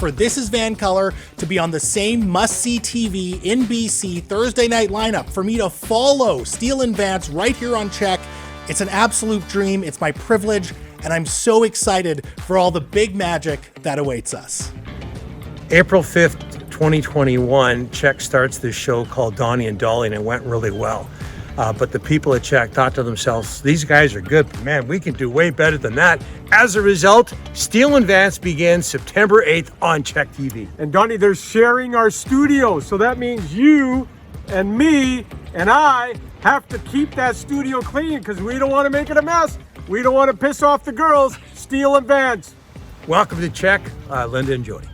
for This Is Van Color to be on the same must-see TV in BC Thursday night lineup, for me to follow Steele and Vance right here on Check. It's an absolute dream. It's my privilege, and I'm so excited for all the big magic that awaits us. April 5th, 2021, Check starts this show called Donnie and Dolly, and it went really well. But the people at Check thought to themselves, these guys are good, but man, we can do way better than that. As a result, Steele and Vance begins September 8th on Check TV. And Donnie, they're sharing our studio, so that means you and me and I have to keep that studio clean because we don't want to make it a mess. We don't want to piss off the girls. Steele and Vance. Welcome to Check, Linda and Jody.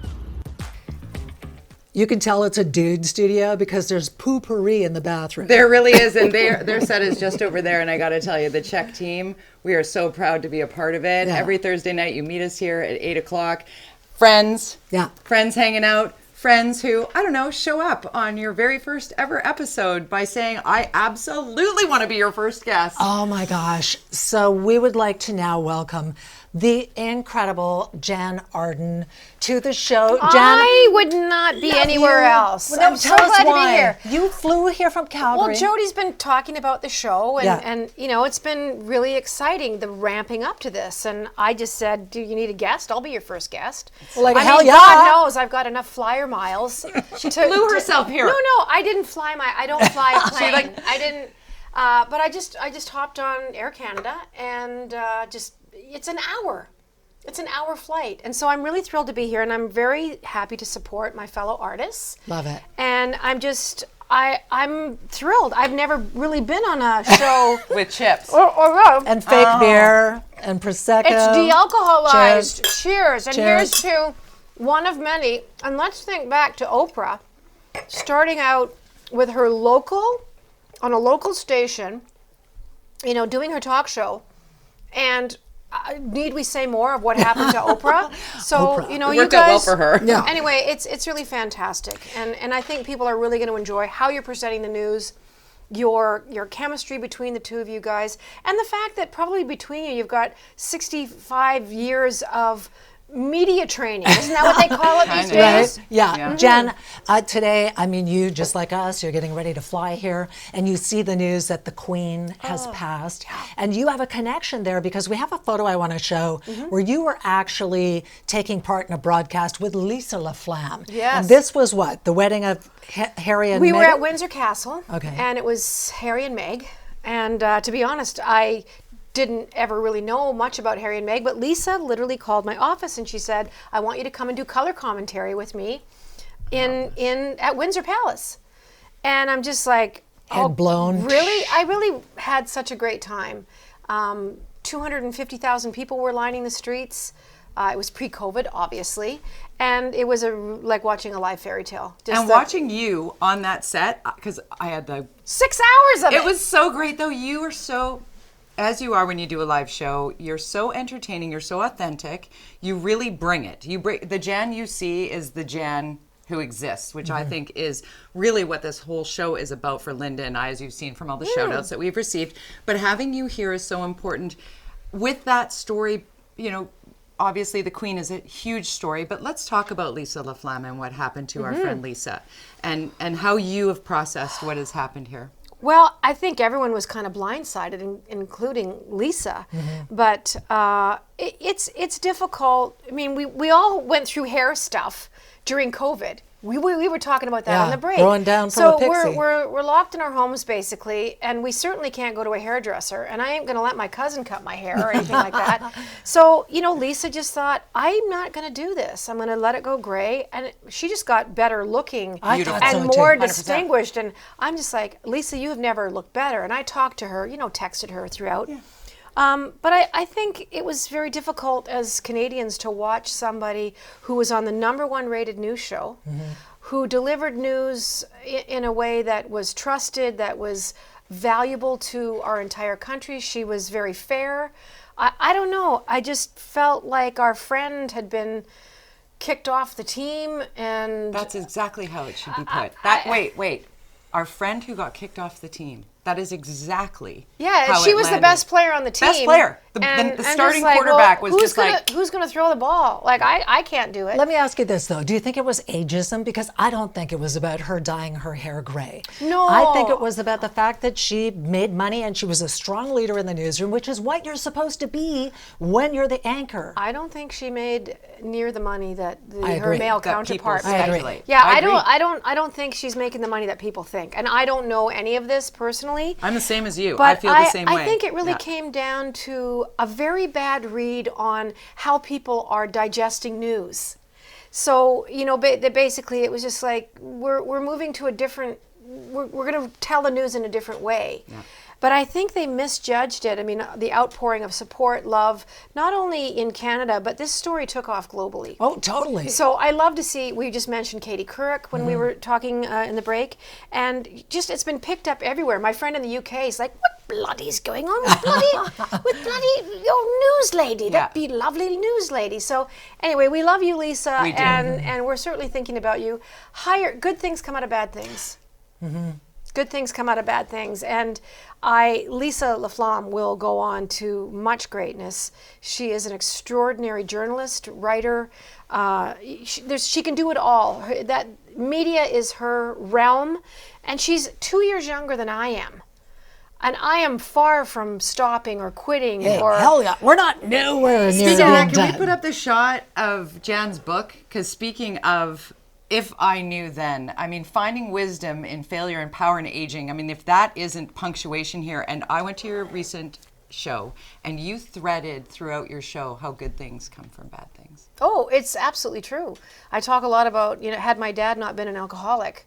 You can tell it's a dude studio because there's poo-pourri in the bathroom. There really is, and their set is just over there. And I got to tell you, the Check team, we are so proud to be a part of it. Yeah. Every Thursday night, you meet us here at 8 o'clock. Friends, friends hanging out, friends who, I don't know, show up on your very first ever episode by saying, I absolutely want to be your first guest. Oh my gosh. So we would like to now welcome the incredible Jann Arden to the show. Jann, I would not be anywhere else. Well, I'm so tell us glad why. to be here. You flew here from Calgary. Well, Jody's been talking about the show, and, Yeah. and you know, it's been really exciting, the ramping up to this. And I just said, do you need a guest? I'll be your first guest. Well, like, I hell mean, yeah. God knows I've got enough flyer miles. She flew herself here. No, I didn't fly I don't fly a plane. I didn't, but I just hopped on Air Canada, and it's an hour. It's an hour flight. And so I'm really thrilled to be here, and I'm very happy to support my fellow artists. Love it. And I'm thrilled. I've never really been on a show with chips. And fake beer and Prosecco. It's de-alcoholized. Cheers. And Cheers. here's to one of many. And let's think back to Oprah, starting out with her on a local station, you know, doing her talk show. And need we say more of what happened to Oprah? So, Oprah. you know, It you worked out well guys. for her. Yeah. Anyway, it's really fantastic, and I think people are really going to enjoy how you're presenting the news, your chemistry between the two of you guys, and the fact that probably between you've got 65 years of media training. Isn't that what they call it these days? Right? Yeah. Jann, today, I mean, you, just like us, you're getting ready to fly here, and you see the news that the Queen has passed, and you have a connection there because we have a photo I want to show where you were actually taking part in a broadcast with Lisa LaFlamme. Yes. And this was what? The wedding of Harry and Meghan? We were at Windsor Castle, Okay. and it was Harry and Meg. And to be honest, I didn't ever really know much about Harry and Meg, but Lisa literally called my office and she said, I want you to come and do color commentary with me at Windsor Palace. And I'm just like, Head blown. Really? I really had such a great time. 250,000 people were lining the streets. It was pre-COVID, obviously, and it was like watching a live fairy tale. Watching you on that set, because I had 6 hours of it. It was so great, though. You were so, as you are when you do a live show, you're so entertaining, you're so authentic, you really bring it. The Jann you see is the Jann who exists, which I think is really what this whole show is about for Linda and I, as you've seen from all the shout outs that we've received. But having you here is so important. With that story, you know, obviously the Queen is a huge story, but let's talk about Lisa LaFlamme and what happened to our friend Lisa, and how you have processed what has happened here. Well, I think everyone was kind of blindsided, including Lisa. But it's difficult. I mean, we all went through hair stuff during COVID. We were talking about that on the break. Growing down from so a pixie. we're locked in our homes basically, and we certainly can't go to a hairdresser. And I ain't going to let my cousin cut my hair or anything like that. So you know, Lisa just thought, I'm not going to do this. I'm going to let it go gray, and she just got better looking I thought and so, more too. 100%. distinguished. And I'm just like, Lisa, you have never looked better. And I talked to her, you know, texted her throughout. Yeah. But I think it was very difficult as Canadians to watch somebody who was on the #1 rated news show, who delivered news in a way that was trusted, that was valuable to our entire country. She was very fair. I don't know. I just felt like our friend had been kicked off the team, and That's exactly how it should be put. Wait. Our friend who got kicked off the team. That is exactly Yeah, how she it was the landed. best player on the team. Best player. The And starting just like, quarterback well, was just like... who's going to throw the ball? Like, I can't do it. Let me ask you this, though. Do you think it was ageism? Because I don't think it was about her dyeing her hair gray. No. I think it was about the fact that she made money and she was a strong leader in the newsroom, which is what you're supposed to be when you're the anchor. I don't think she made near the money that I her agree. male that counterpart people made. speculate. Yeah, I I don't think she's making the money that people think. And I don't know any of this personally. I'm the same as you. But I feel the same way. I think it really Yeah. came down to a very bad read on how people are digesting news. So, basically it was just like, we're moving to a different, we're going to tell the news in a different way. Yeah. But I think they misjudged it. I mean, the outpouring of support, love, not only in Canada, but this story took off globally. Oh, totally. So I love to see, we just mentioned Katie Couric when we were talking in the break, and just it's been picked up everywhere. My friend in the UK is like, what bloody's going on with bloody your news lady, that be lovely news lady. So anyway, we love you, Lisa, We do. and we're certainly thinking about you. Good things come out of bad things. Good things come out of bad things. And Lisa Laflamme will go on to much greatness. She is an extraordinary journalist, writer. She can do it all. That media is her realm. And she's 2 years younger than I am. And I am far from stopping or quitting. Hey, or hell yeah. We're not nowhere near Speaking of being that, can we done. put up the shot of Jann's book? Because speaking of if I knew then, I mean, finding wisdom in failure and power in aging. I mean, if that isn't punctuation here, and I went to your recent show, and you threaded throughout your show how good things come from bad things. Oh, it's absolutely true. I talk a lot about, had my dad not been an alcoholic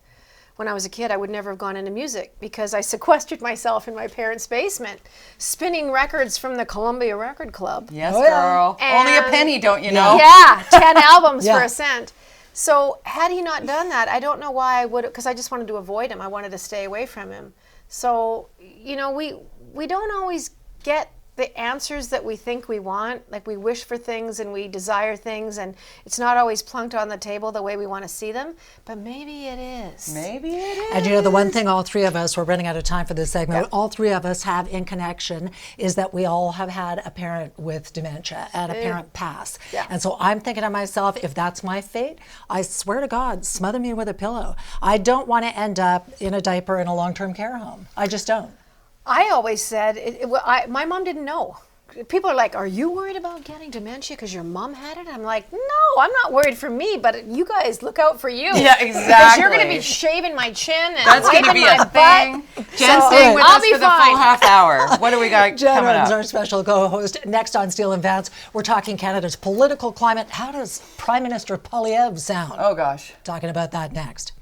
when I was a kid, I would never have gone into music because I sequestered myself in my parents' basement, spinning records from the Columbia Record Club. Yes, girl. Only a penny, don't you know? Yeah, 10 albums Yeah. for a cent. So had he not done that, I don't know why I would, because I just wanted to avoid him. I wanted to stay away from him. So, we don't always get the answers that we think we want. Like, we wish for things and we desire things, and it's not always plunked on the table the way we want to see them, but maybe it is. Maybe it is. And the one thing all three of us, we're running out of time for this segment, all three of us have in connection is that we all have had a parent with dementia and a parent pass. Yeah. And so I'm thinking to myself, if that's my fate, I swear to God, smother me with a pillow. I don't want to end up in a diaper in a long-term care home. I just don't. I always said, my mom didn't know. People are like, are you worried about getting dementia because your mom had it? I'm like, no, I'm not worried for me, but you guys look out for you. Yeah, Because exactly. you're going to be shaving my chin and That's going to wiping be my a butt. thing. Jen's So, staying with I'll us be for the full fine. half hour. What do we got Jann coming Arden's up? our special co-host. Next on Steele and Vance, we're talking Canada's political climate. How does Prime Minister Polyev sound? Oh, gosh. Talking about that next.